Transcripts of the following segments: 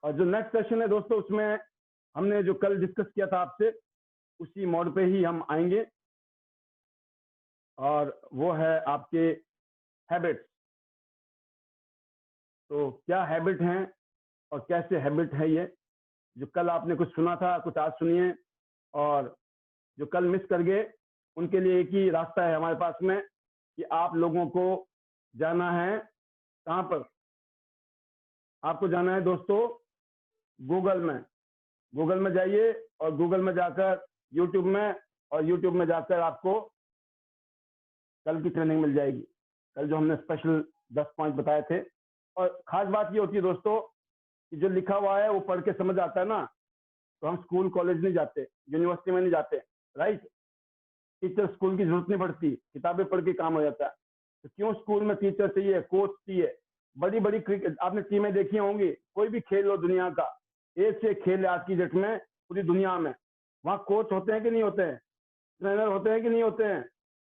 और जो next session है दोस्तों, उसमें हमने जो कल डिस्कस किया था आपसे, उसी मोड पे ही हम आएंगे, और वो है आपके हैबिट्स। तो क्या हैबिट हैं और कैसे हैबिट है ये, जो कल आपने कुछ सुना था, कुछ आज सुनिए, और जो कल मिस कर गए उनके लिए एक ही रास्ता है हमारे पास में कि आप लोगों को जाना है कहाँ पर? आपको जाना है दोस्तों गूगल में। गूगल में जाइए और गूगल में जाकर यूट्यूब में, और यूट्यूब में जाकर आपको कल की ट्रेनिंग मिल जाएगी। कल जो हमने स्पेशल 10 पॉइंट बताए थे। और खास बात ये होती है दोस्तों कि जो लिखा हुआ है वो पढ़ के समझ आता है ना, तो हम स्कूल कॉलेज नहीं जाते, यूनिवर्सिटी में नहीं जाते, राइट? टीचर स्कूल की जरूरत नहीं पड़ती, किताबें पढ़ के काम हो जाता है। तो क्यों स्कूल में टीचर चाहिए, कोच चाहिए? बड़ी बड़ी क्रिकेट आपने टीमें देखी होंगी, कोई भी खेल हो दुनिया का, एक से एक खेल है आज की डेट में पूरी दुनिया में, वहाँ कोच होते हैं कि नहीं होते हैं? ट्रेनर होते हैं कि नहीं होते हैं?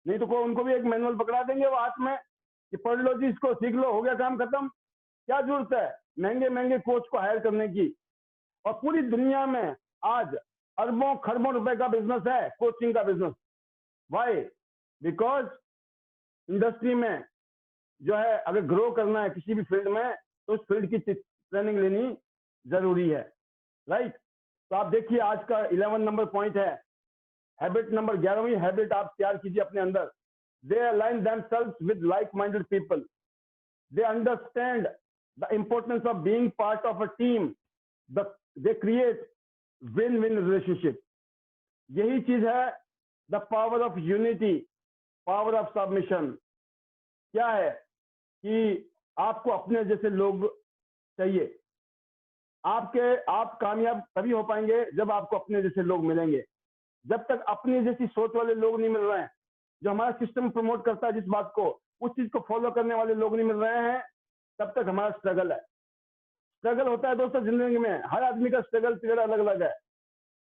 नहीं तो कोई उनको भी एक मैनुअल पकड़ा देंगे वो हाथ में कि पढ़ लो जी, इसको सीख लो, हो गया काम खत्म। क्या जरूरत है महंगे महंगे कोच को हायर करने की? और पूरी दुनिया में आज अरबों खरबों रुपए का बिजनेस है कोचिंग का बिजनेस। वाई? बिकॉज इंडस्ट्री में जो है अगर ग्रो करना है किसी भी फील्ड में, तो उस फील्ड की ट्रेनिंग लेनी जरूरी है, राइट? तो आप देखिए आज का 11 नंबर पॉइंट है, हैबिट नंबर 11वीं हैबिट आप तैयार कीजिए अपने अंदर। They align themselves with like minded people, they understand the importance of being part of a team, they create win win relationship. यही चीज है the power of unity, power of submission. क्या है कि आपको अपने जैसे लोग चाहिए। आप कामयाब तभी हो पाएंगे जब आपको अपने जैसे लोग मिलेंगे। जब तक अपनी जैसी सोच वाले लोग नहीं मिल रहे हैं, जो हमारा सिस्टम प्रमोट करता है जिस बात को, उस चीज को फॉलो करने वाले लोग नहीं मिल रहे हैं, तब तक हमारा स्ट्रगल है। स्ट्रगल होता है दोस्तों जिंदगी में, हर आदमी का स्ट्रगल पीरियड अलग अलग है।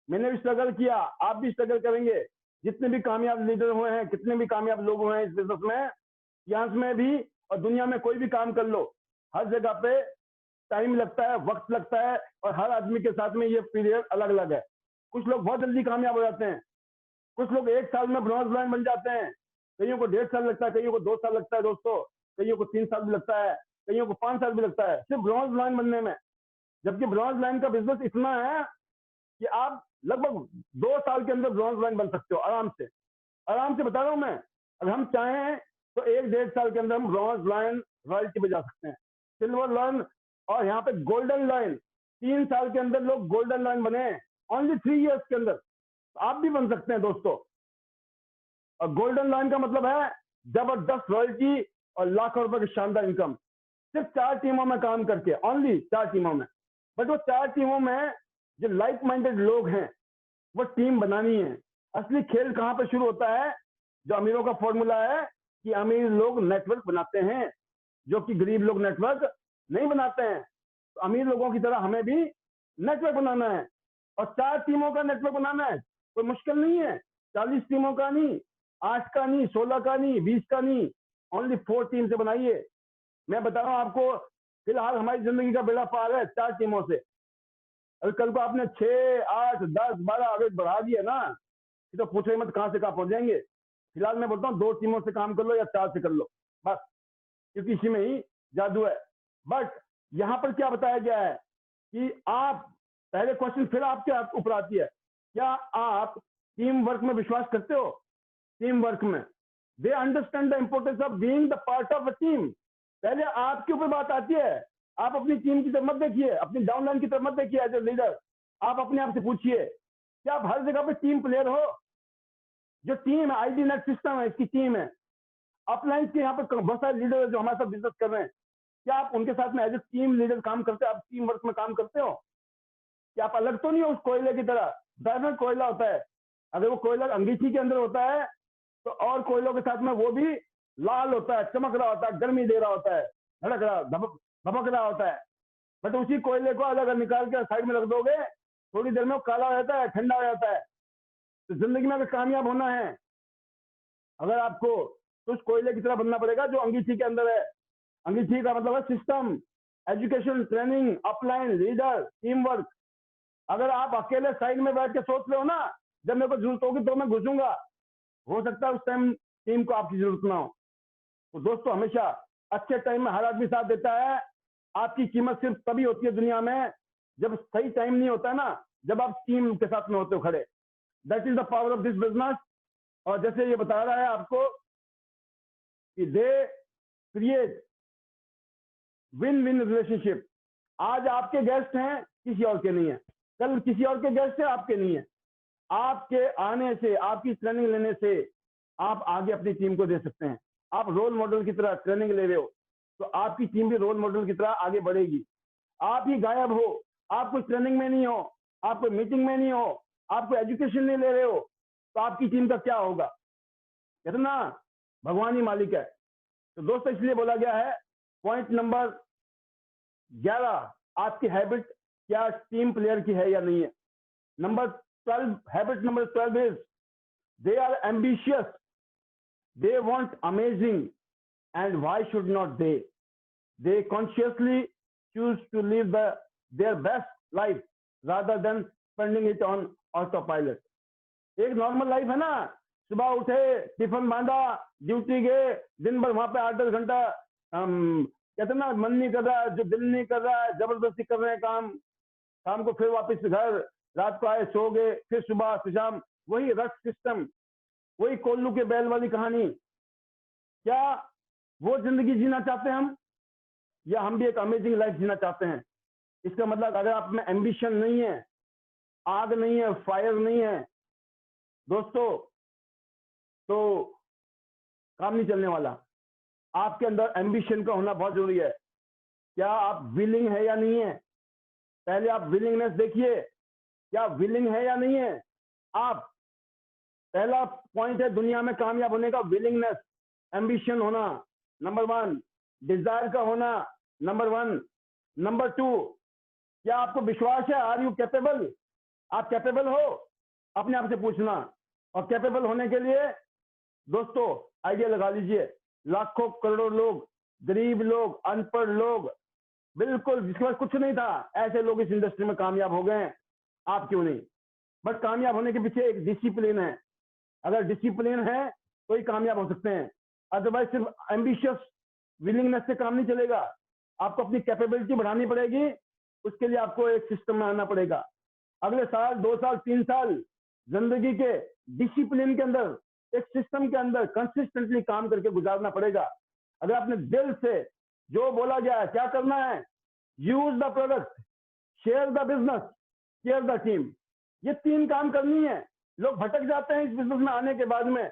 मैंने भी स्ट्रगल किया, आप भी स्ट्रगल करेंगे। जितने भी कामयाब लीडर हुए हैं, कितने भी कामयाब लोग हुए हैं इस बिजनेस में, यहाँ में भी और दुनिया में कोई भी काम कर लो, हर जगह पे टाइम लगता है, वक्त लगता है, और हर आदमी के साथ में ये पीरियड अलग अलग है। कुछ लोग बहुत जल्दी कामयाब हो जाते हैं, कुछ लोग 1 साल में ब्रॉन्ज लाइन बन जाते हैं, कईयों को 1.5 साल लगता है, कईयों को 2 साल लगता है दोस्तों, कईयों को 3 साल भी लगता है, कईयों को 5 साल भी लगता है सिर्फ ब्रॉन्ज लाइन बनने में। जबकि ब्रॉन्ज लाइन का बिजनेस इतना है कि आप लगभग 2 साल के अंदर ब्रॉन्ज लाइन बन सकते हो आराम से। आराम से बता रहा हूं मैं, अगर हम चाहें तो 1-1.5 साल के अंदर हम ब्रॉन्ज लाइन रॉयल्टी पे जा सकते हैं, सिल्वर लाइन, और यहाँ पे गोल्डन लाइन। 3 साल के अंदर लोग गोल्डन लाइन बने, ओनली 3 इयर्स के अंदर आप भी बन सकते हैं दोस्तों। और गोल्डन लाइन का मतलब है जबरदस्त रॉयल्टी और लाखों रुपए की शानदार इनकम, सिर्फ 4 टीमों में काम करके, ओनली 4 टीमों में। बट वो 4 टीमों में जो लाइक माइंडेड लोग हैं, वो टीम बनानी है। असली खेल कहां पर शुरू होता है? जो अमीरों का फॉर्मूला है कि अमीर लोग नेटवर्क बनाते हैं, जो कि गरीब लोग नेटवर्क नहीं बनाते हैं। तो अमीर लोगों की तरह हमें भी नेटवर्क बनाना है, और 4 टीमों का नेटवर्क बनाना है। कोई मुश्किल नहीं है, 40 टीमों का नहीं, 8 का नहीं, 16 का नहीं, 20 का नहीं, ओनली 4 टीम से बनाइए। मैं बता रहा हूं आपको, फिलहाल हमारी जिंदगी का बेड़ा पार है 4 टीमों से। अगर कल को आपने 6, 8, 10, 12 आगे बढ़ा दिया ना, तो पूछो मत कहां से कहां पहुंच जाएंगे। फिलहाल मैं बोलता हूँ 2 टीमों से काम कर लो या 4 से कर लो बस, क्योंकि इसी में ही जादू है। बट यहाँ पर क्या बताया गया है कि आप, पहले क्वेश्चन फिर आपके ऊपर आती है, क्या आप टीम वर्क में विश्वास करते हो? टीम वर्क में they understand the importance of being the part of a team. पहले आपके ऊपर बात आती है। आप अपनी टीम की तरफ मत देखिए, अपनी डाउनलाइन की तरफ मत देखिए एज ए लीडर। आप अपने आप से पूछिए, क्या आप हर जगह पे टीम प्लेयर हो? जो टीम है, आईडी नेट सिस्टम है, इसकी टीम है। अपलाइन के यहाँ पर बहुत सारे लीडर जो हमारे साथ बिजनेस कर रहे हैं, क्या आप उनके साथ में एज ए टीम लीडर काम करते हो? आप टीम वर्क में काम करते हो? क्या आप अलग तो नहीं हो उस कोयले की तरह? डायमंड कोयला होता है, अगर वो कोयला अंगीठी के अंदर होता है तो और कोयलों के साथ में वो भी लाल होता है, चमक रहा होता है, गर्मी दे रहा होता है, धड़क रहा, धमक रहा होता है। बट उसी कोयले को अलग निकाल के साइड में रख दोगे, थोड़ी देर में वो काला हो जाता है, ठंडा हो जाता है। तो जिंदगी में अगर कामयाब होना है अगर आपको, तो उस कोयले की तरह बनना पड़ेगा जो अंगीठी के अंदर है। अंगीठी का मतलब है system, education, training, upline, leader, team work. अगर आप अकेले साइड में बैठ के सोच रहे हो ना, जब मेरे को जरूरत होगी तो मैं घुसूंगा, हो सकता है उस टाइम टीम को आपकी जरूरत ना हो। तो दोस्तों, हमेशा अच्छे टाइम में हर आदमी साथ देता है। आपकी कीमत सिर्फ तभी होती है दुनिया में जब सही टाइम नहीं होता ना, जब आप टीम के साथ में होते हो खड़े। That is the power of this business. और जैसे ये बता रहा है आपको कि they create win win relationship. आज आपके गेस्ट हैं, किसी और के नहीं है। कल किसी और के गेस्ट हैं, आपके नहीं है। आपके आने से, आपकी ट्रेनिंग लेने से आप आगे अपनी टीम को दे सकते हैं। आप रोल मॉडल की तरह ट्रेनिंग ले रहे हो तो आपकी टीम भी रोल मॉडल की तरह आगे बढ़ेगी। आप ही गायब हो, आप कोई ट्रेनिंग में नहीं हो, आप कोई मीटिंग में नहीं हो, आप कोई एजुकेशन नहीं ले रहे हो, तो आपकी टीम का क्या होगा? कहते ना, भगवान ही मालिक है। तो दोस्तों, इसलिए बोला गया है पॉइंट नंबर 11, आपकी हैबिट क्या टीम प्लेयर की है या नहीं है। Number 12, habit number 12 is they are ambitious, they want amazing, and why should not they? They consciously choose to live their best life rather than spending it on autopilot. एक normal life है ना, सुबह उठे, tiffin बांधा, duty गए, दिन भर वहां पे 8-10 घंटा, कहते ना मन नहीं कर रहा है, जो दिल नहीं कर रहा है, जबरदस्ती कर रहे हैं काम, शाम को फिर वापस घर, रात को आए सो गए, फिर सुबह से शाम वही रश सिस्टम, वही कोल्लू के बैल वाली कहानी। क्या वो जिंदगी जीना चाहते हैं हम, या हम भी एक अमेजिंग लाइफ जीना चाहते हैं? इसका मतलब अगर आप में एम्बिशन नहीं है, आग नहीं है, फायर नहीं है दोस्तों, तो काम नहीं चलने वाला। आपके अंदर एम्बिशन का होना बहुत जरूरी है। क्या आप विलिंग है या नहीं है? पहले आप विलिंगनेस देखिए, क्या विलिंग है या नहीं है आप। पहला पॉइंट है दुनिया में कामयाब होने का, विलिंगनेस, एम्बिशन होना नंबर 1, डिजायर का होना नंबर 1। नंबर 2, क्या आपको विश्वास है? Are you capable? आप कैपेबल हो? अपने आप से पूछना। और कैपेबल होने के लिए दोस्तों आइडिया लगा लीजिए, लाखों करोड़ों लोग, गरीब लोग, अनपढ़ लोग, बिल्कुल जिसके पास कुछ नहीं था, ऐसे लोग इस इंडस्ट्री में कामयाब हो गए हैं। आप क्यों नहीं? बट कामयाब होने के पीछे एक डिसिप्लिन है। अगर डिसिप्लिन है तो ही कामयाब हो सकते हैं, अदरवाइज सिर्फ एम्बिशियस विलिंगनेस से काम नहीं चलेगा। आपको अपनी कैपेबिलिटी बढ़ानी पड़ेगी, उसके लिए आपको एक सिस्टम में आना पड़ेगा। अगले साल, 2 साल, 3 साल जिंदगी के डिसिप्लिन के अंदर, एक सिस्टम के अंदर कंसिस्टेंटली काम करके गुजारना पड़ेगा। अगर आपने दिल से जो बोला गया है क्या करना है, use the product, share the business, care the team, ये 3 काम करनी है। लोग भटक जाते हैं इस बिजनेस में आने के बाद में।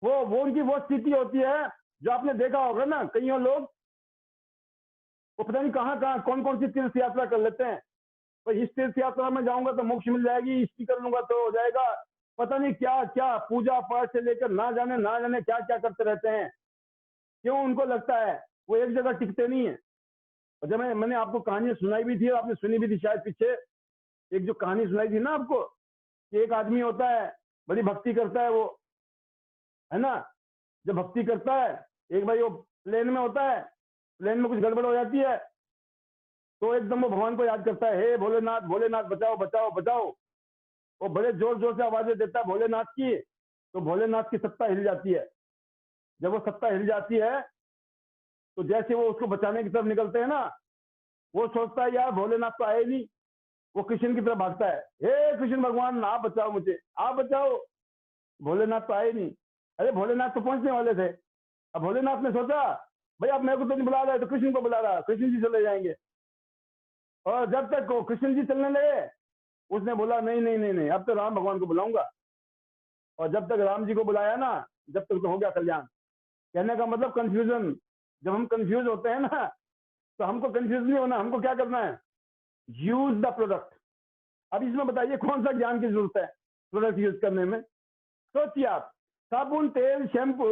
वो उनकी वो स्थिति होती है जो आपने देखा होगा ना, कईयों लोग वो पता नहीं कहाँ कौन कौन सी तीर्थ यात्रा कर लेते हैं। तो इस तीर्थ यात्रा में जाऊंगा तो मोक्ष मिल जाएगी, इसकी कर लूंगा तो हो जाएगा, पता नहीं क्या क्या पूजा पाठ से लेकर ना जाने क्या क्या करते रहते हैं। क्यों? उनको लगता है वो एक जगह टिकते नहीं है। और जब मैंने आपको कहानी सुनाई भी थी, आपने सुनी भी थी शायद पीछे, एक जो कहानी सुनाई थी ना आपको, कि एक आदमी होता है, बड़ी भक्ति करता है वो, है ना। जब भक्ति करता है, एक भाई वो प्लेन में होता है, प्लेन में कुछ गड़बड़ हो जाती है, तो एकदम वो भगवान को याद करता है, हे भोलेनाथ, भोलेनाथ बचाओ बचाओ बचाओ। वो बड़े जोर जोर से आवाजें देता है भोलेनाथ की, तो भोलेनाथ की सत्ता हिल जाती है। जब वो सत्ता हिल जाती है तो जैसे वो उसको बचाने की तरफ निकलते हैं ना, वो सोचता है यार भोलेनाथ तो आए नहीं, वो कृष्ण की तरफ भागता है, हे कृष्ण भगवान आप बचाओ मुझे, आप बचाओ, भोलेनाथ तो आए नहीं। अरे भोलेनाथ तो पहुंचने वाले थे। अब भोलेनाथ ने सोचा भाई अब मेरे को तो नहीं बुला रहा है, तो कृष्ण को बुला रहा, कृष्ण जी चले जाएंगे। और जब तक वो कृष्ण जी चलने लगे, उसने बोला नहीं नहीं नहीं नहीं, अब तो राम भगवान को बुलाऊंगा। और जब तक राम जी को बुलाया ना, जब तक तो हो गया कल्याण। कहने का मतलब कंफ्यूजन, जब हम कंफ्यूज होते हैं ना, तो हमको कंफ्यूज नहीं होना, हमको क्या करना है, यूज द प्रोडक्ट। अब इसमें बताइए कौन सा ज्ञान की जरूरत है प्रोडक्ट यूज करने में? सोचिए आप, साबुन, तेल, शैम्पू,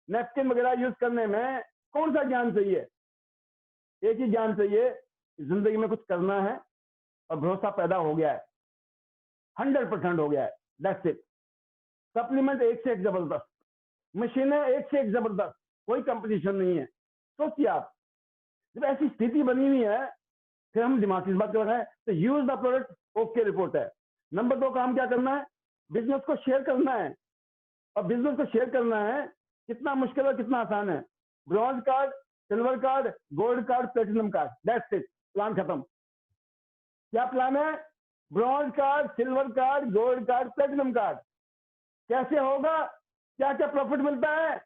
नैपकिन वगैरह यूज करने में कौन सा ज्ञान चाहिए? एक ही ज्ञान चाहिए, जिंदगी में कुछ करना है और भरोसा पैदा हो गया है, 100% हो गया है, दैट्स इट। सप्लीमेंट एक से एक जबरदस्त, मशीनें एक से एक जबरदस्त, कोई कंपटीशन नहीं है। सोचिए आप, जब ऐसी स्थिति बनी हुई है, फिर हम दिमाग की इस बात कर रहे हैं, तो use the product, okay report है। नंबर 2 काम क्या करना है, बिजनेस को शेयर करना है। और बिजनेस को शेयर करना है, कितना मुश्किल है कितना आसान है। Bronze card, silver card, gold card, platinum card, that's it, plan खत्म। क्या प्लान है, bronze card, silver card, gold card, platinum card. कैसे होगा, क्या क्या प्रॉफिट मिलता है,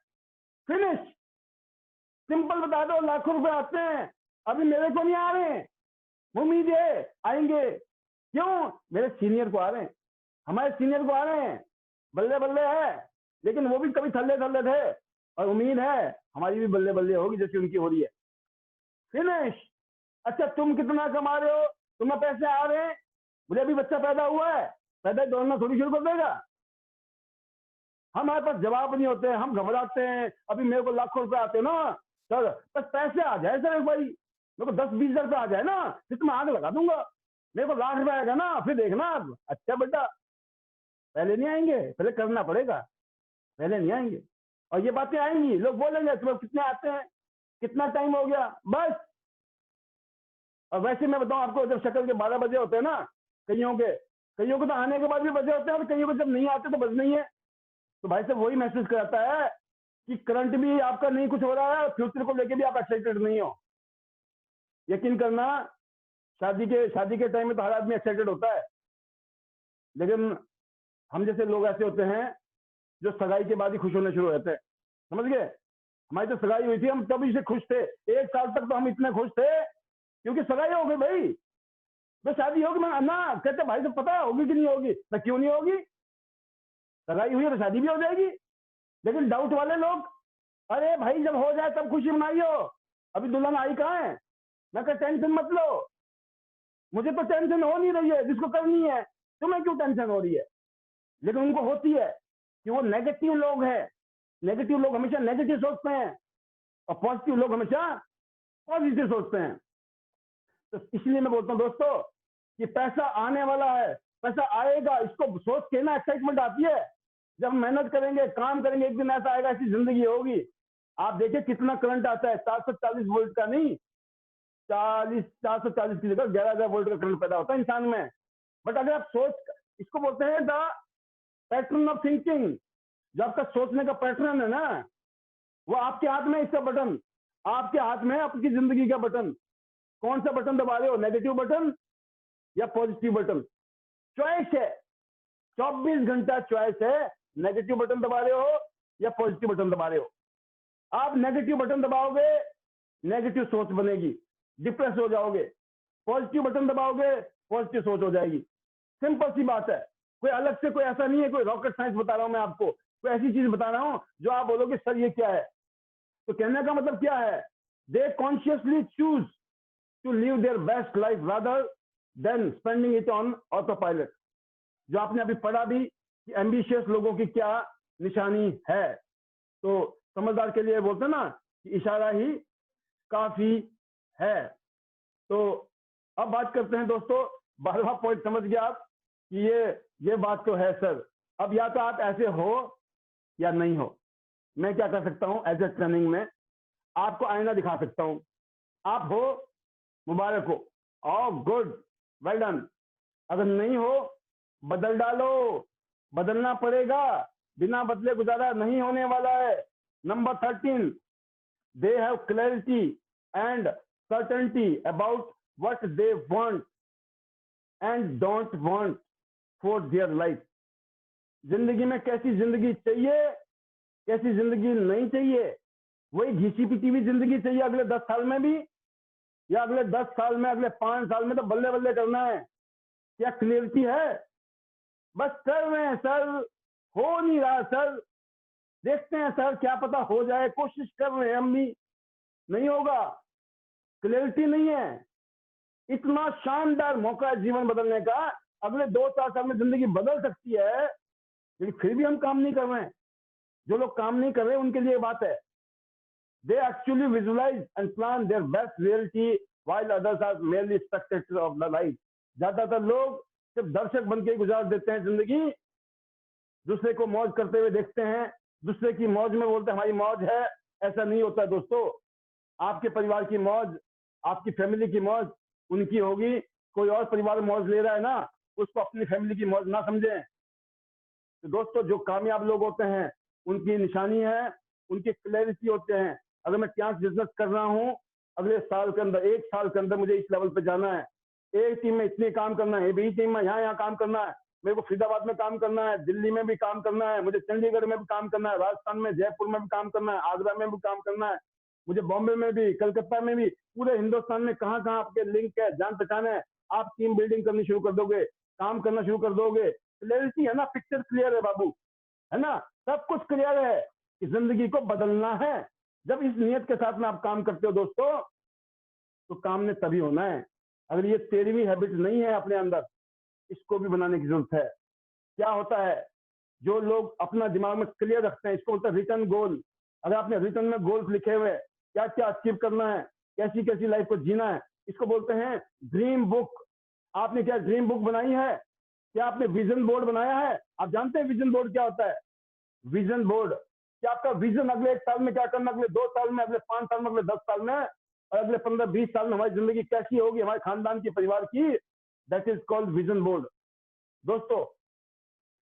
फिनिश, सिंपल बता दो। लाखों रुपए आते हैं, अभी मेरे को नहीं आ रहे, उम्मीद है आएंगे। क्यों, मेरे सीनियर को आ रहे हैं, हमारे सीनियर को आ रहे हैं, बल्ले बल्ले है, लेकिन वो भी कभी थल्ले थल्ले थे, और उम्मीद है हमारी भी बल्ले बल्ले होगी जैसे उनकी हो रही है। फिनिश। अच्छा तुम कितना कमा रहे हो, तुम्हें पैसे आ रहे हैं, मुझे अभी बच्चा पैदा हुआ है, पैदा दौड़ना थोड़ी शुरू कर देगा। हमारे पास जवाब नहीं होते, हम घबराते हैं। अभी मेरे को लाखों रुपए आते हैं ना सर, बस पैसे आ जाए सर, एक भाई मेरे को 10-20 हजार रुपये आ जाए ना, फिर मैं आग लगा दूंगा। मेरे को लाख रुपए आएगा ना, फिर देखना। अच्छा बेटा, पहले नहीं आएंगे, पहले करना पड़ेगा, पहले नहीं आएंगे। और ये बातें आएंगी, लोग बोलेंगे तुम्हें कितने आते हैं, कितना टाइम हो गया, बस। और वैसे मैं बताऊं आपको, जब शक्ल के 12 बजे होते हैं ना, कईयों को तो आने के बाद भी बजे होते हैं, और कईयों को जब नहीं आते तो बज नहीं है। तो भाई साहब वही महसूस कराता है कि करंट भी आपका नहीं कुछ हो रहा है, और फ्यूचर को लेके भी आप एक्साइटेड नहीं हो। यकीन करना, शादी के टाइम में तो हर आदमी एक्साइटेड होता है, लेकिन हम जैसे लोग ऐसे होते हैं जो सगाई के बाद ही खुश होने शुरू होते हैं। समझ गए, हमारी तो सगाई हुई थी, हम तभी से खुश थे। 1 साल तक तो हम इतने खुश थे क्योंकि सगाई हो गई भाई, तो शादी होगी। मैं ना कहते भाई तो पता होगी कि नहीं होगी, मैं क्यों नहीं होगी, सगाई हुई है तो शादी भी हो जाएगी। लेकिन डाउट वाले लोग, अरे भाई जब हो जाए तब खुशी मनाइयो, अभी दुल्हन आई कहाँ है। मैं कहा टेंशन मत लो, मुझे तो टेंशन हो नहीं रही है, जिसको करनी है तुम्हें क्यों टेंशन हो रही है। लेकिन उनको होती है कि वो नेगेटिव लोग हैं, नेगेटिव लोग हमेशा नेगेटिव सोचते हैं, और पॉजिटिव लोग हमेशा पॉजिटिव सोचते हैं। तो इसलिए मैं बोलता हूँ दोस्तों कि पैसा आने वाला है, पैसा आएगा, इसको सोच के ना एक्साइटमेंट आती है। जब मेहनत करेंगे, काम करेंगे, एक दिन ऐसा आएगा, ऐसी जिंदगी होगी। आप देखिए कितना करंट आता है, 440 वोल्ट का नहीं, 440 की जगह 11,000 वोल्ट का करंट पैदा होता है इंसान में। बट अगर आप सोच, इसको बोलते हैं द पैटर्न ऑफ थिंकिंग, जो आपका सोचने का पैटर्न है ना, वो आपके हाथ में, इसका बटन आपके हाथ में, आपकी जिंदगी का बटन। कौन सा बटन दबा रहे हो, नेगेटिव बटन या पॉजिटिव बटन, चॉइस है। 24 घंटा चॉइस है, नेगेटिव बटन दबा रहे हो या पॉजिटिव बटन दबा रहे हो। आप नेगेटिव बटन दबाओगे, नेगेटिव सोच बनेगी, डिप्रेस हो जाओगे। पॉजिटिव बटन दबाओगे, पॉजिटिव सोच हो जाएगी। सिंपल सी बात है, कोई अलग से, कोई ऐसा नहीं है, कोई रॉकेट साइंस बता रहा हूं मैं आपको, कोई ऐसी चीज बता रहा हूं जो आप बोलोगे सर ये क्या है। तो कहने का मतलब क्या है, they consciously choose to live their best life rather than spending it on autopilot. जो आपने अभी पढ़ा भी कि एम्बिशियस लोगों की क्या निशानी है। तो समझदार के लिए बोलते हैं ना कि इशारा ही काफी है। तो अब बात करते हैं दोस्तों, 12वां पॉइंट समझ गया आप कि ये बात तो है सर। अब या तो आप ऐसे हो या नहीं हो। मैं क्या कर सकता हूं एज ए ट्रेनिंग में, आपको आईना दिखा सकता हूं। आप हो, मुबारक हो, ओ गुड, वेल डन। अगर नहीं हो, बदल डालो, बदलना पड़ेगा, बिना बदले गुजारा नहीं होने वाला है। Number 13, they have clarity and certainty about what they want and don't want for their life. जिंदगी में कैसी जिंदगी चाहिए, कैसी जिंदगी नहीं चाहिए, वही घिसी पिटी हुई जिंदगी चाहिए अगले 10 साल में भी, या अगले 10 साल में, अगले 5 साल में तो बल्ले बल्ले करना है। क्या क्लियरिटी है, बस कर रहे हैं सर, हो नहीं रहा सर, देखते हैं सर, क्या पता हो जाए, कोशिश कर रहे हैं हम भी, नहीं होगा, क्लियरिटी नहीं है। इतना शानदार मौका है जीवन बदलने का, अगले 2-4 साल में जिंदगी बदल सकती है, लेकिन फिर भी हम काम नहीं कर रहे हैं। जो लोग काम नहीं कर रहे उनके लिए बात है, they actually visualize and plan their best reality while others are merely spectators of the life। ज्यादातर लोग सिर्फ दर्शक बन के गुजार देते हैं जिंदगी, दूसरे को मौज करते हुए देखते हैं, दूसरे की मौज में बोलते हैं हमारी मौज है। ऐसा नहीं होता है दोस्तों, आपके परिवार की मौज आपकी फैमिली की मौज उनकी होगी। कोई और परिवार मौज ले रहा है ना, उसको अपनी फैमिली की मौज ना समझें। तो दोस्तों, जो कामयाब लोग होते हैं उनकी निशानी है, उनकी क्लैरिटी होते हैं। अगर मैं क्या बिजनेस कर रहा हूँ, अगले साल के अंदर, 1 साल के अंदर मुझे इस लेवल पे जाना है, एक टीम में इतने काम करना है, बी टीम में यहाँ काम करना है, मेरे को फरीदाबाद में काम करना है, दिल्ली में भी काम करना है, मुझे चंडीगढ़ में भी काम करना है, राजस्थान में, जयपुर में भी काम करना है, आगरा में भी काम करना है, मुझे बॉम्बे में भी, कलकत्ता में भी, पूरे हिंदुस्तान में कहाँ कहाँ आपके लिंक है, जान पहचान है। आप टीम बिल्डिंग करनी शुरू कर दोगे, काम करना शुरू कर दोगे। क्लियरिटी है ना, पिक्चर क्लियर है बाबू, है ना, सब कुछ क्लियर है कि जिंदगी को बदलना है। जब इस नियत के साथ में आप काम करते हो दोस्तों, तो काम ने तभी होना है। अगर ये 13वीं हैबिट नहीं है अपने अंदर, इसको भी बनाने की जरूरत है। क्या होता है, जो लोग अपना दिमाग में क्लियर रखते हैं, इसको बोलते हैं रिटर्न गोल। अगर आपने रिटर्न में गोल्स लिखे हुए, क्या क्या अचीव करना है, कैसी कैसी लाइफ को जीना है, इसको बोलते हैं ड्रीम बुक। आपने क्या ड्रीम बुक बनाई है? क्या आपने विजन बोर्ड बनाया है? आप जानते हैं विजन बोर्ड क्या होता है? विजन बोर्ड, क्या आपका विजन अगले 1 साल में क्या करना, अगले 2 साल में, अगले 5 साल में, अगले 10 साल में, और अगले 15-20 साल में हमारी जिंदगी कैसी होगी, हमारे खानदान की, परिवार की। That is called vision board दोस्तों।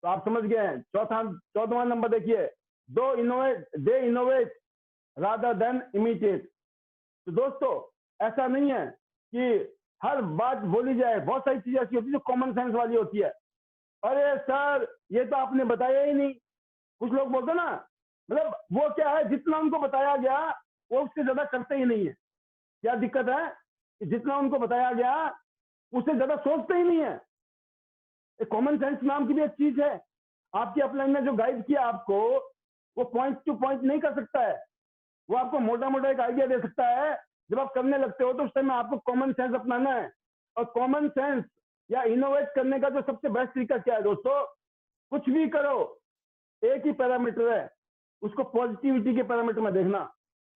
तो आप समझ गए हैं। 14वां नंबर देखिए, दे इनोवेट रादर देन इमिटेट। तो दोस्तों, ऐसा नहीं है कि हर बात बोली जाए, बहुत सारी चीजें ऐसी होती है जो कॉमन सेंस वाली होती है। अरे सर, ये तो आपने बताया ही नहीं। कुछ लोग बोलते ना, मतलब वो क्या है, जितना उनको बताया गया वो उससे ज्यादा करते ही नहीं है। क्या दिक्कत है कि जितना उनको बताया गया उससे ज्यादा सोचते ही नहीं है। कॉमन सेंस नाम की भी एक चीज है। आपकी अपलाइन ने जो गाइड किया आपको, वो पॉइंट टू पॉइंट नहीं कर सकता है। वो आपको मोटा मोटा एक आइडिया दे सकता है। जब आप करने लगते हो तो उस टाइम आपको कॉमन सेंस अपनाना है। और कॉमन सेंस या इनोवेट करने का जो सबसे बेस्ट तरीका क्या है दोस्तों, कुछ भी करो, एक ही पैरामीटर है, उसको पॉजिटिविटी के पैरामीटर में देखना।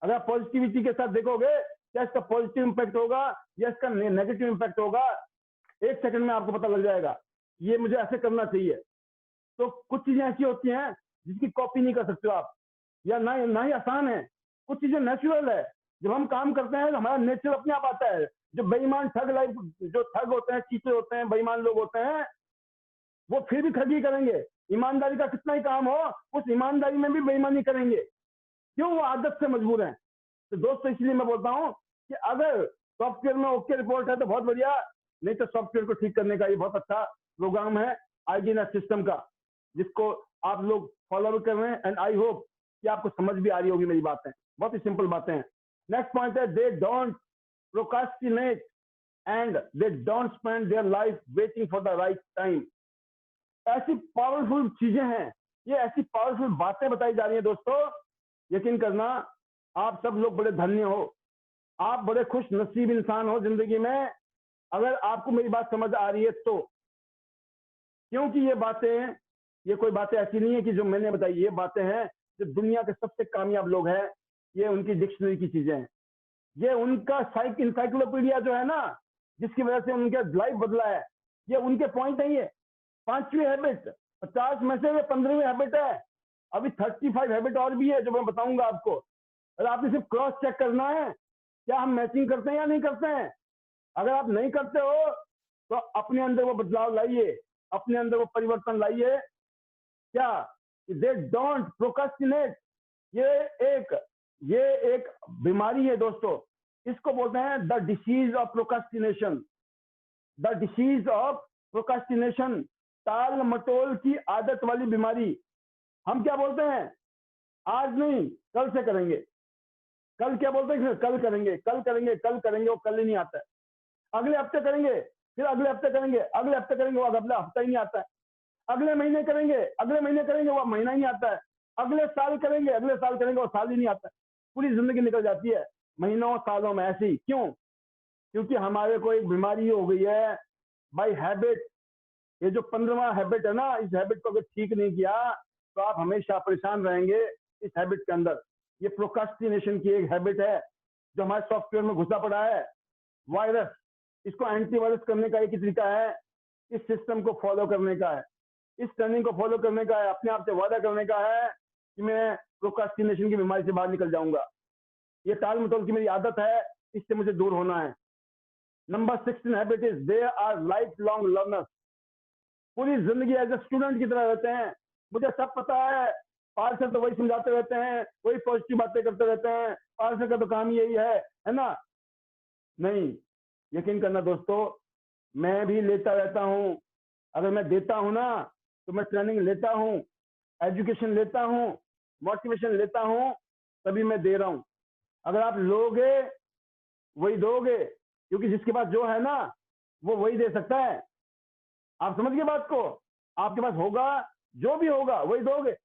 अगर आप पॉजिटिविटी के साथ देखोगे, क्या इसका पॉजिटिव इंपैक्ट होगा या इसका नेगेटिव इंपैक्ट होगा, 1 सेकंड में आपको पता लग जाएगा। ये मुझे ऐसे करना चाहिए। तो कुछ चीजें ऐसी होती हैं जिसकी कॉपी नहीं कर सकते हो आप, या ना ही आसान है। कुछ चीजें नेचुरल है। जब हम काम करते हैं तो हमारा नेचर अपने आप आता है। जो बेईमान ठग लाइफ, जो ठग होते हैं, चीटे होते हैं, बेईमान लोग होते हैं, वो फिर भी ठगी करेंगे। ईमानदारी का कितना ही काम हो, उस ईमानदारी में भी बेईमानी करेंगे। क्यों? वो आदत से मजबूर हैं। तो दोस्तों, इसलिए मैं बोलता हूँ कि अगर सॉफ्टवेयर में ओके रिपोर्ट है तो बहुत बढ़िया, नहीं तो सॉफ्टवेयर को ठीक करने का ये बहुत अच्छा प्रोग्राम है आईडीएनएस सिस्टम का, जिसको आप लोग फॉलो भी कर रहे हैं। एंड आई होप कि आपको समझ भी आ रही होगी मेरी बातें। बहुत ही सिंपल बातें हैं। नेक्स्ट पॉइंट है, they don't procrastinate and they don't spend their life waiting for the right time. ऐसी पावरफुल चीजें हैं, ये ऐसी पावरफुल बातें बताई जा रही हैं दोस्तों। यकीन करना, आप सब लोग बड़े धन्य हो, आप बड़े खुश नसीब इंसान हो जिंदगी में, अगर आपको मेरी बात समझ आ रही है तो। क्योंकि ये बातें, ये कोई बातें ऐसी नहीं है कि जो मैंने बताई, ये बातें हैं जो दुनिया के सबसे कामयाब लोग हैं, ये उनकी डिक्शनरी की चीजें हैं। ये उनका इंसाइक्लोपीडिया जो है ना, जिसकी वजह से उनका लाइफ बदला है, ये उनके पॉइंट है। ये 5वीं हैबिट, 50 में से ये 15वीं हैबिट है। अभी 35 हैबिट और भी है जो मैं बताऊंगा आपको। और आपने सिर्फ क्रॉस चेक करना है, क्या हम मैचिंग करते हैं या नहीं करते हैं। अगर आप नहीं करते हो तो अपने अंदर वो बदलाव लाइए, अपने अंदर वो परिवर्तन लाइए। क्या? They don't procrastinate. ये एक बीमारी है दोस्तों। इसको बोलते हैं the disease of procrastination. The disease of procrastination, टाल मटोल की आदत वाली बीमारी। हम क्या बोलते हैं, आज नहीं कल से करेंगे। कल क्या बोलते हैं, कल करेंगे, कल करेंगे, कल करेंगे, वो कल ही नहीं आता है। अगले हफ्ते करेंगे, फिर अगले हफ्ते करेंगे, अगले हफ्ते करेंगे, वो अगला हफ्ता ही नहीं आता है। अगले महीने करेंगे, अगले महीने करेंगे, वो महीना ही नहीं आता है। अगले साल करेंगे, अगले साल करेंगे, वो साल ही नहीं आता है। पूरी जिंदगी निकल जाती है महीनों सालों में ऐसे ही। क्यों? क्योंकि हमारे को एक बीमारी हो गई है बाय हैबिट। ये जो 15वां हैबिट है ना, इस हैबिट को अगर ठीक नहीं किया तो आप हमेशा परेशान रहेंगे इस हैबिट के अंदर। ये प्रोकास्टिनेशन की एक हैबिट है जो हमारे सॉफ्टवेयर में घुसा पड़ा है, वायरस। इसको एंटीवायरस करने का एक ही तरीका है, इस सिस्टम को फॉलो करने का है, इस ट्रेनिंग को फॉलो करने का है, अपने आप से वादा करने का है कि मैं प्रोकास्टिनेशन की बीमारी से बाहर निकल जाऊंगा। ये टाल मटोल की मेरी आदत है, इससे मुझे दूर होना है। Number 16 habit is they our life long learners. पूरी जिंदगी एज ए स्टूडेंट की तरह रहते हैं। मुझे सब पता है, पार्षद तो वही समझाते रहते हैं, वही पॉजिटिव बातें करते रहते हैं, पार्षद का तो काम यही है ना। नहीं, यकीन करना दोस्तों, मैं भी लेता रहता हूँ। अगर मैं देता हूँ ना, तो मैं ट्रेनिंग लेता हूँ, एजुकेशन लेता हूँ, मोटिवेशन लेता हूँ, तभी मैं दे रहा हूँ। अगर आप लोगे वही दोगे, क्योंकि जिसके पास जो है ना, वो वही दे सकता है। आप समझ गए बात को? आपके पास होगा, जो भी होगा वही दोगे।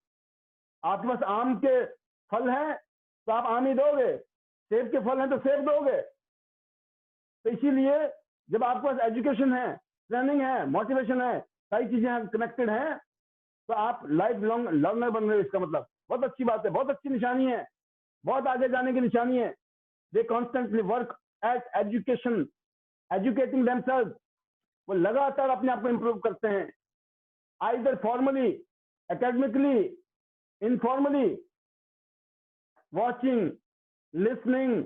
आपके पास आम के फल हैं तो आप आम ही दोगे, सेब के फल हैं तो सेब दोगे। तो इसीलिए जब आपके पास एजुकेशन है, ट्रेनिंग है, मोटिवेशन है, सारी चीजें कनेक्टेड हैं, तो आप लाइफ लॉन्ग लर्नर बन रहे हो। इसका मतलब बहुत अच्छी बात है, बहुत अच्छी निशानी है, बहुत आगे जाने की निशानी है। They constantly work at education, educating themselves. वो लगातार अपने आप को इंप्रूव करते हैं, either formally, academically, informally, watching, listening,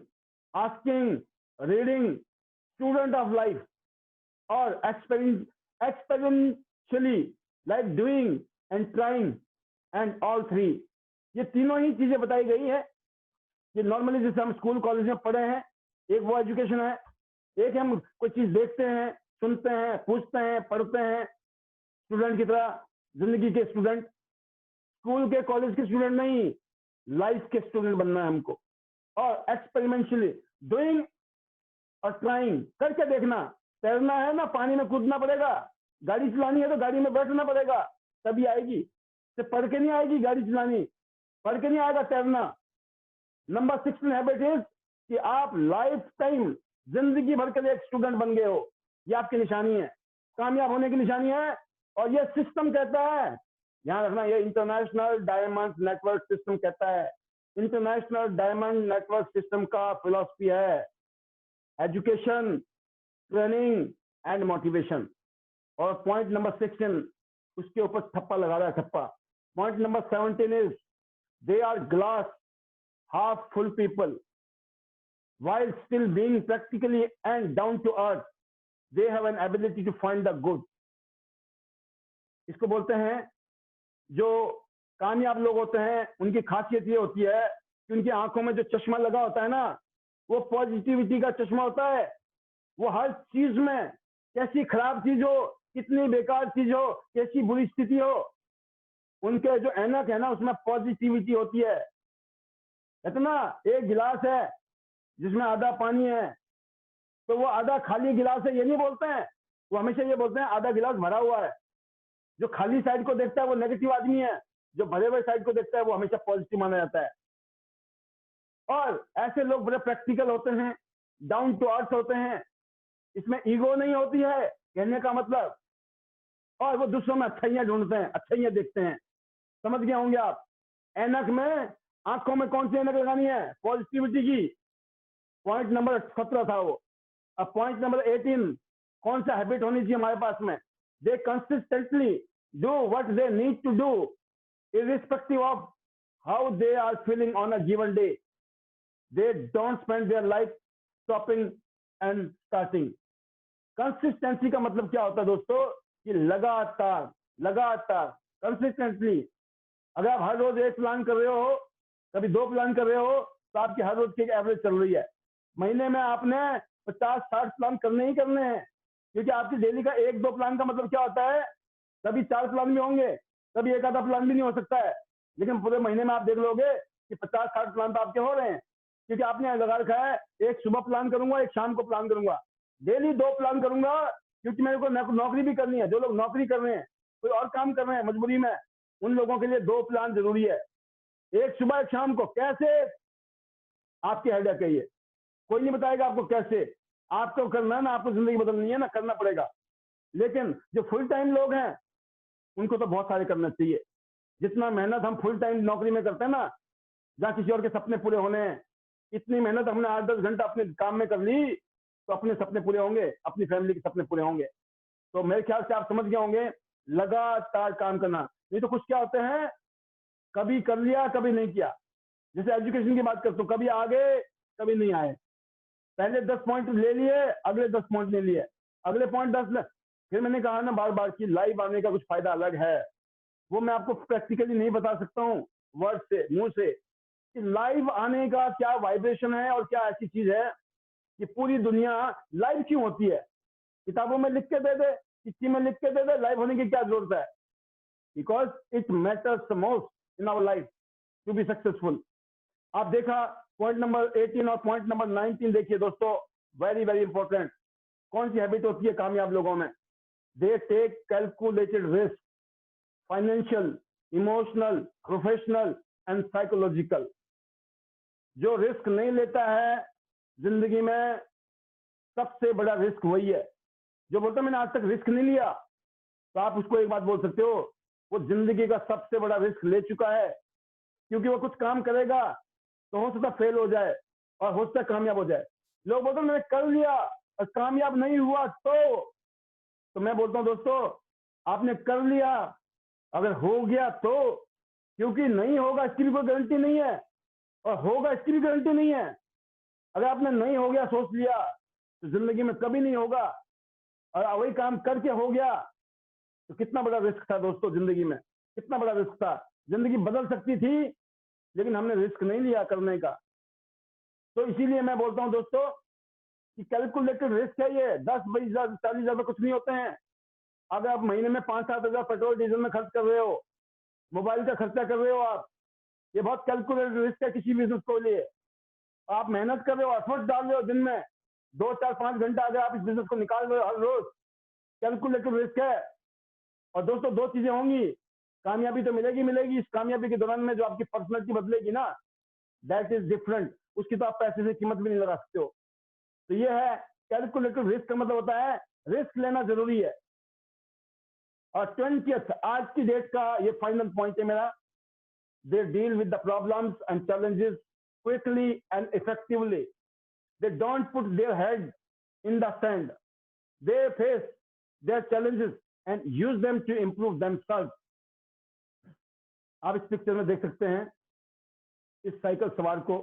asking, reading, student of life, और experientially, like doing and trying and all three. ये तीनों ही चीजें बताई गई है कि नॉर्मली जैसे हम स्कूल कॉलेज में पढ़े हैं, एक वो एजुकेशन है, एक हम कोई चीज देखते हैं, सुनते हैं, पूछते हैं, पढ़ते हैं, स्टूडेंट की तरह, जिंदगी के स्टूडेंट। स्कूल के कॉलेज के स्टूडेंट नहीं, लाइफ के स्टूडेंट बनना है हमको। और एक्सपेरिमेंशियली डूइंग और ट्राइंग, करके देखना। तैरना है ना, पानी में कूदना पड़ेगा। गाड़ी चलानी है तो गाड़ी में बैठना पड़ेगा, तभी आएगी। सिर्फ पढ़ के नहीं आएगी गाड़ी चलानी, पढ़ के नहीं आएगा तैरना। नंबर 16 हैबिट इज कि आप लाइफ टाइम, जिंदगी भर के लिए एक स्टूडेंट बन गए हो। ये आपकी निशानी है, कामयाब होने की निशानी है। और ये सिस्टम कहता है, ध्यान रखना, ये इंटरनेशनल डायमंड नेटवर्क सिस्टम कहता है। इंटरनेशनल डायमंड नेटवर्क सिस्टम का फिलॉसफी है एजुकेशन, ट्रेनिंग एंड मोटिवेशन। और पॉइंट नंबर 16 उसके ऊपर ठप्पा लगा रहा है, ठप्पा। Point number 17 is they are glass half full people, while still being practically and down to earth, they have an ability to find the good। इसको बोलते हैं, जो कामयाब लोग होते हैं उनकी खासियत ये होती है कि उनकी आंखों में जो चश्मा लगा होता है ना, वो पॉजिटिविटी का चश्मा होता है। वो हर चीज में, कैसी खराब चीज हो, कितनी बेकार चीज हो, कैसी बुरी स्थिति हो, उनके जो ऐनक है ना, उसमें पॉजिटिविटी होती है। इतना एक गिलास है जिसमें आधा पानी है, तो वो आधा खाली गिलास है ये नहीं बोलते हैं, वो हमेशा ये बोलते हैं आधा गिलास भरा हुआ है। जो खाली साइड को देखता है वो नेगेटिव आदमी है, जो भरे हुए साइड को देखता है वो हमेशा पॉजिटिव माना जाता है। और ऐसे लोग बड़े प्रैक्टिकल होते हैं, डाउन टू अर्थ होते हैं, इसमें ईगो नहीं होती है कहने का मतलब। और वो दूसरों में अच्छाइयां ढूंढते हैं, अच्छाइयां देखते हैं। समझ गए होंगे आप। ऐनक में, आंखों में कौन सी ऐनक लगानी है? पॉजिटिविटी की। पॉइंट नंबर 17 था वो। अब पॉइंट नंबर 18, कौन सा हैबिट होनी चाहिए हमारे पास में? They consistently do what they need to do irrespective of how they are feeling on a given day. They don't spend their life stopping and starting। Consistency का मतलब क्या होता है दोस्तों? कि लगातार, लगातार, कंसिस्टेंटली। अगर आप हर रोज एक प्लान कर रहे हो, कभी 2 प्लान कर रहे हो, तो आपकी हर रोज की एक एवरेज चल रही है। महीने में आपने 50-60 प्लान करने ही करने हैं, क्योंकि आपकी डेली का 1-2 प्लान का मतलब क्या होता है? कभी 4 प्लान भी होंगे, कभी एक आधा प्लान भी नहीं हो सकता है, लेकिन पूरे महीने में आप देख लोगे कि 50-60 प्लान तो आपके हो रहे हैं, क्योंकि आपने लगा रखा है एक सुबह प्लान करूंगा, एक शाम को प्लान करूंगा, डेली 2 प्लान करूंगा, क्योंकि मेरे को नौकरी भी करनी है। जो लोग नौकरी कर रहे हैं, कोई और काम कर रहे हैं मजबूरी में, उन लोगों के लिए 2 प्लान जरूरी है, एक सुबह एक शाम को। कैसे? आपकी आइडिया कहिए, कोई नहीं बताएगा आपको कैसे। आपको करना है ना, आपको जिंदगी बदलनी है ना, करना पड़ेगा। लेकिन जो फुल टाइम लोग हैं उनको तो बहुत सारे करना चाहिए। जितना मेहनत हम फुल टाइम नौकरी में करते हैं ना, जहाँ किसी और के सपने पूरे होने हैं, इतनी मेहनत हमने 8-10 घंटा अपने काम में कर ली, तो अपने सपने पूरे होंगे, अपनी फैमिली के सपने पूरे होंगे। तो मेरे ख्याल से आप समझ गए होंगे, लगातार काम करना। नहीं तो कुछ क्या होते हैं, कभी कर लिया, कभी नहीं किया। जैसे एजुकेशन की बात करते हो, कभी आगे, कभी नहीं आए। पहले 10 पॉइंट ले लिए, अगले 10 पॉइंट ले लिए, अगले पॉइंट 10 ले। फिर मैंने कहा ना बार बार कि लाइव आने का कुछ फायदा अलग है, वो मैं आपको प्रैक्टिकली नहीं बता सकता हूँ वर्ड से, मुंह से, कि लाइव आने का क्या वाइब्रेशन है और क्या ऐसी चीज है कि पूरी दुनिया लाइव क्यों होती है। किताबों में लिख के दे दे, चिट्ठी में लिख के दे दे, लाइव होने की क्या जरूरत है? Because it matters most in our life to be successful. आप देखा पॉइंट नंबर 18 और पॉइंट नंबर 19 देखिए दोस्तों, वेरी वेरी इंपॉर्टेंट। कौन सी हैबिट होती है कामयाब लोगों में? They take calculated risk, financial, emotional, professional and psychological. जो रिस्क नहीं लेता है जिंदगी में, सबसे बड़ा रिस्क वही है। जो बोलता है मैंने आज तक रिस्क नहीं लिया, तो आप उसको एक बात बोल सकते हो, वो जिंदगी का सबसे बड़ा रिस्क ले चुका है। क्योंकि वो कुछ काम करेगा तो हो सकता फेल हो जाए और हो सकता कामयाब हो जाए। लोग बोलते हैं मैंने कर लिया और कामयाब नहीं हुआ तो मैं बोलता हूं दोस्तों, आपने कर लिया, अगर हो गया तो, क्योंकि नहीं होगा इसकी भी कोई गारंटी नहीं है और होगा इसकी भी गारंटी नहीं है। अगर आपने नहीं हो गया सोच लिया तो जिंदगी में कभी नहीं होगा, और वही काम करके हो गया तो कितना बड़ा रिस्क था दोस्तों जिंदगी में, कितना बड़ा रिस्क था। जिंदगी बदल सकती थी लेकिन हमने रिस्क नहीं लिया करने का। तो इसीलिए मैं बोलता हूं दोस्तों कि कैलकुलेटेड रिस्क है ये। 10, 20 हजार, 40 हजार कुछ नहीं होते हैं। अगर आप महीने में 5-7 हजार पेट्रोल डीजल में खर्च कर रहे हो, मोबाइल का खर्चा कर रहे हो आप, ये बहुत कैलकुलेटेड रिस्क है किसी बिजनेस को लिए। आप मेहनत कर रहे हो, एफर्ट डाल रहे हो, दिन में 2, 4, 5 घंटा अगर आप इस बिजनेस को निकाल रहे हो हर रोज, कैलकुलेटेड रिस्क है। और दोस्तों दो चीजें होंगी, कामयाबी तो मिलेगी मिलेगी, इस कामयाबी के दौरान में जो आपकी पर्सनैलिटी बदलेगी ना, दैट इज डिफरेंट। उसकी तो आप पैसे से कीमत भी नहीं लगा सकते हो। तो ये है कैलकुलेटेड रिस्क का मतलब होता है रिस्क लेना जरूरी है। और 20th आज की डेट का ये फाइनल पॉइंट है मेरा, they deal with the problems and challenges quickly and effectively. They don't put their head in the sand, they face their challenges and use them to improve themselves. आप इस picture में देख सकते हैं इस cycle सवार को,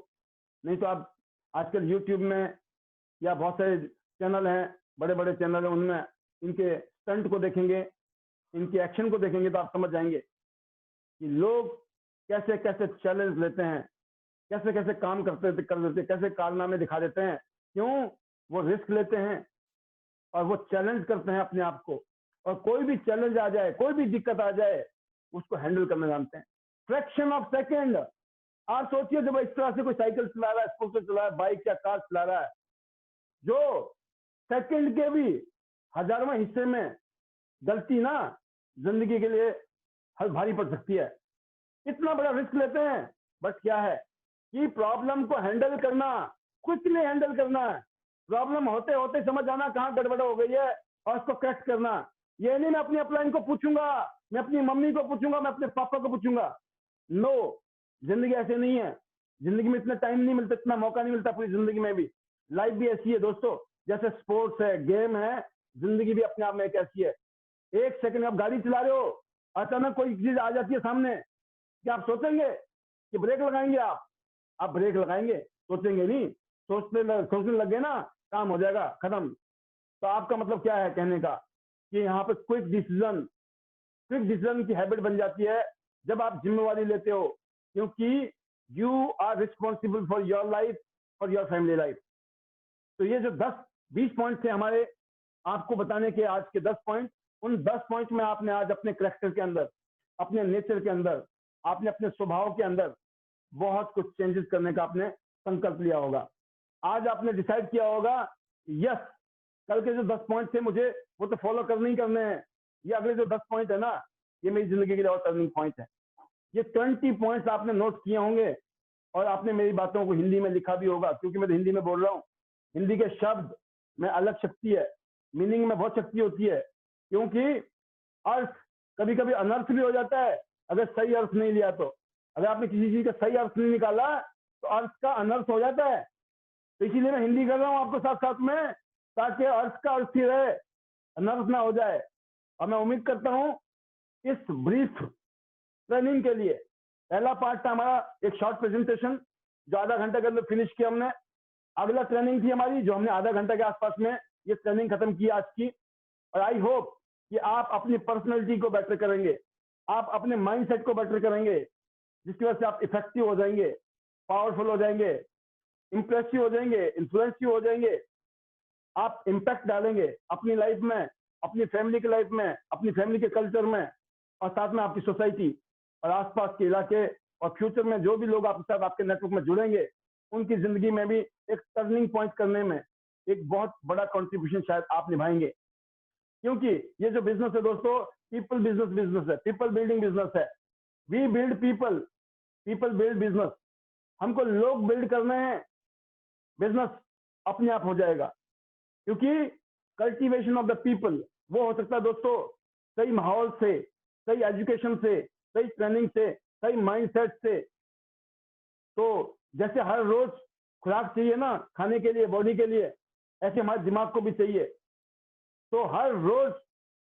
नहीं तो आप आजकल यूट्यूब में या बहुत सारे चैनल हैं, बड़े बड़े चैनल हैं, उनमें इनके स्टंट को देखेंगे, इनके एक्शन को देखेंगे तो आप समझ जाएंगे कि लोग कैसे कैसे चैलेंज लेते हैं, कैसे कैसे काम कर देते, कैसे कारनामे दिखा देते हैं। क्यों? वो रिस्क लेते हैं और वो चैलेंज करते हैं अपने आप को, और कोई भी चैलेंज आ जाए, कोई भी दिक्कत आ जाए, उसको हैंडल करना जानते हैं। Fraction of second. आप सोचिए जब इस तरह से कोई साइकिल चला रहा है, स्कूटर चला रहा है, बाइक या कार चला रहा है, जो सेकंड के भी हजारवें हिस्से में गलती ना जिंदगी के लिए हल भारी पड़ सकती है। इतना बड़ा रिस्क लेते हैं, बट क्या है कि प्रॉब्लम को हैंडल करना, क्विकली हैंडल करना है। प्रॉब्लम होते होते समझ आना कहाँ गड़बड़ हो गई है और उसको करेक्ट करना। ये नहीं मैं अपनी अपलाइन को पूछूंगा, मैं अपनी मम्मी को पूछूंगा, मैं अपने पापा को पूछूंगा। नो, जिंदगी ऐसे नहीं है। जिंदगी में इतना टाइम नहीं मिलता, इतना मौका नहीं मिलता पूरी जिंदगी में भी। लाइफ भी ऐसी है दोस्तों, जैसे स्पोर्ट्स है, गेम है, जिंदगी भी अपने आप में एक ऐसी है। एक सेकंड आप गाड़ी चला रहे हो, अचानक कोई चीज आ जाती है सामने, क्या आप सोचेंगे कि ब्रेक लगाएंगे? आप ब्रेक लगाएंगे, सोचेंगे नहीं। सोचने लग गए ना, काम हो जाएगा, खत्म। तो आपका मतलब क्या है कहने का कि यहाँ पे क्विक डिसीजन की हैबिट बन जाती है जब आप जिम्मेवारी लेते हो, क्योंकि you are responsible for your life, for your family life. तो ये जो 10-20 पॉइंट थे हमारे आपको बताने के, आज के 10 पॉइंट, उन 10 पॉइंट में आपने आज अपने कैरेक्टर के अंदर, अपने नेचर के अंदर, आपने अपने स्वभाव के अंदर बहुत कुछ चेंजेस करने का आपने संकल्प लिया होगा। आज आपने डिसाइड किया होगा यस, कल के जो 10 पॉइंट थे मुझे वो तो फॉलो करने ही करने हैं। ये अगले जो 10 पॉइंट है ना, ये मेरी जिंदगी के लिए और टर्निंग पॉइंट है। ये 20 पॉइंट्स आपने नोट किए होंगे और आपने मेरी बातों को हिंदी में लिखा भी होगा, क्योंकि मैं तो हिंदी में बोल रहा हूँ। हिंदी के शब्द में अलग शक्ति है, मीनिंग में बहुत शक्ति होती है, क्योंकि अर्थ कभी कभी अनर्थ भी हो जाता है अगर सही अर्थ नहीं लिया तो। अगर आपने किसी चीज का सही अर्थ नहीं निकाला तो अर्थ का अनर्थ हो जाता है। तो इसीलिए मैं हिंदी कर रहा हूँ आपको साथ साथ में, ताकि अर्थ का अर्थ ही रहे, अनर्थ ना हो जाए। और मैं उम्मीद करता हूँ इस ब्रीफ ट्रेनिंग के लिए, पहला पार्ट था हमारा एक शॉर्ट प्रेजेंटेशन जो आधा घंटे के अंदर फिनिश किया हमने। अगला ट्रेनिंग थी हमारी जो हमने आधा घंटा के आसपास में ये ट्रेनिंग खत्म की आज की। और आई होप कि आप अपनी पर्सनैलिटी को बेटर करेंगे, आप अपने माइंडसेट को बेटर करेंगे, जिसकी वजह से आप इफेक्टिव हो जाएंगे, पावरफुल हो जाएंगे, इंप्रेसिव हो जाएंगे, इन्फ्लुएंसिव हो जाएंगे। आप इम्पैक्ट डालेंगे अपनी लाइफ में, अपनी फैमिली की लाइफ में, अपनी फैमिली के कल्चर में, और साथ में आपकी सोसाइटी और आसपास के इलाके, और फ्यूचर में जो भी लोग आपके साथ आपके नेटवर्क में जुड़ेंगे उनकी जिंदगी में भी एक टर्निंग पॉइंट करने में एक बहुत बड़ा कंट्रीब्यूशन शायद आप निभाएंगे। क्योंकि ये जो बिजनेस है दोस्तों, पीपल बिजनेस है, पीपल बिल्डिंग बिजनेस है। We build people, people build business. हमको लोग बिल्ड करने हैं, बिजनेस अपने आप हो जाएगा। क्योंकि कल्टीवेशन ऑफ द पीपल वो हो सकता है दोस्तों सही माहौल से, सही एजुकेशन से, सही ट्रेनिंग से, सही माइंडसेट से। तो जैसे हर रोज खुराक चाहिए ना खाने के लिए, बॉडी के लिए, ऐसे हमारे दिमाग को भी चाहिए। तो हर रोज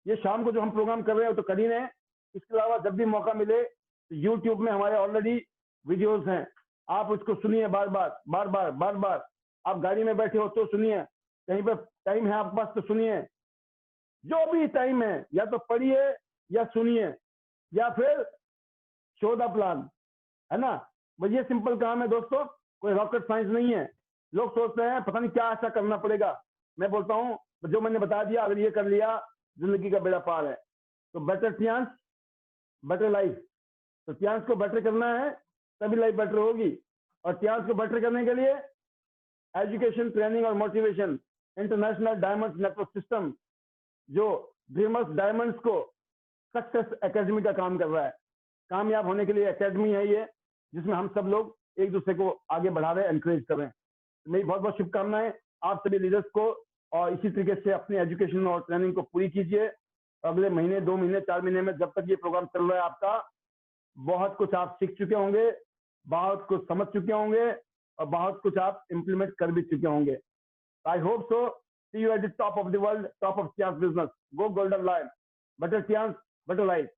ये शाम को जो हम प्रोग्राम कर रहे हैं तो कर ही रहे हैं। इसके अलावा जब भी मौका मिले तो यूट्यूब में हमारे ऑलरेडी वीडियोस हैं, आप उसको सुनिए बार बार। आप गाड़ी में बैठे हो तो सुनिए, कहीं पर टाइम है आपके पास तो सुनिए, जो भी टाइम है या तो पढ़िए या सुनिए या फिर शो द प्लान, है ना। बस ये सिंपल काम है दोस्तों, कोई रॉकेट साइंस नहीं है। लोग सोचते हैं पता नहीं क्या ऐसा करना पड़ेगा। मैं बोलता हूँ जो मैंने बता दिया अगर ये कर लिया जिंदगी का बेड़ा पार है। तो बेटर टियांस बेटर लाइफ। तो टियांस को बेटर करना है तभी लाइफ बेटर होगी। और टियांस को बेटर करने के लिए एजुकेशन, ट्रेनिंग और motivation, international diamonds network system जो ड्रीमर्स डायमंड्स को सक्सेस एकेडमी का काम कर रहा है। कामयाब होने के लिए एकेडमी है ये, जिसमें हम सब लोग एक दूसरे को आगे बढ़ा रहे हैं, एनकरेज कर रहे हैं। मेरी बहुत बहुत शुभकामनाएं आप सभी लीडर्स को, और इसी तरीके से अपनी एजुकेशन और ट्रेनिंग को पूरी कीजिए। अगले महीने, 2 महीने, 4 महीने में जब तक ये प्रोग्राम चल रहा है आपका, बहुत कुछ आप सीख चुके होंगे, बहुत कुछ समझ चुके होंगे और बहुत कुछ आप इम्प्लीमेंट कर भी चुके होंगे। I hope so. See you at the top of the world, top of Tiens business. Go golden line, better Tiens, better life.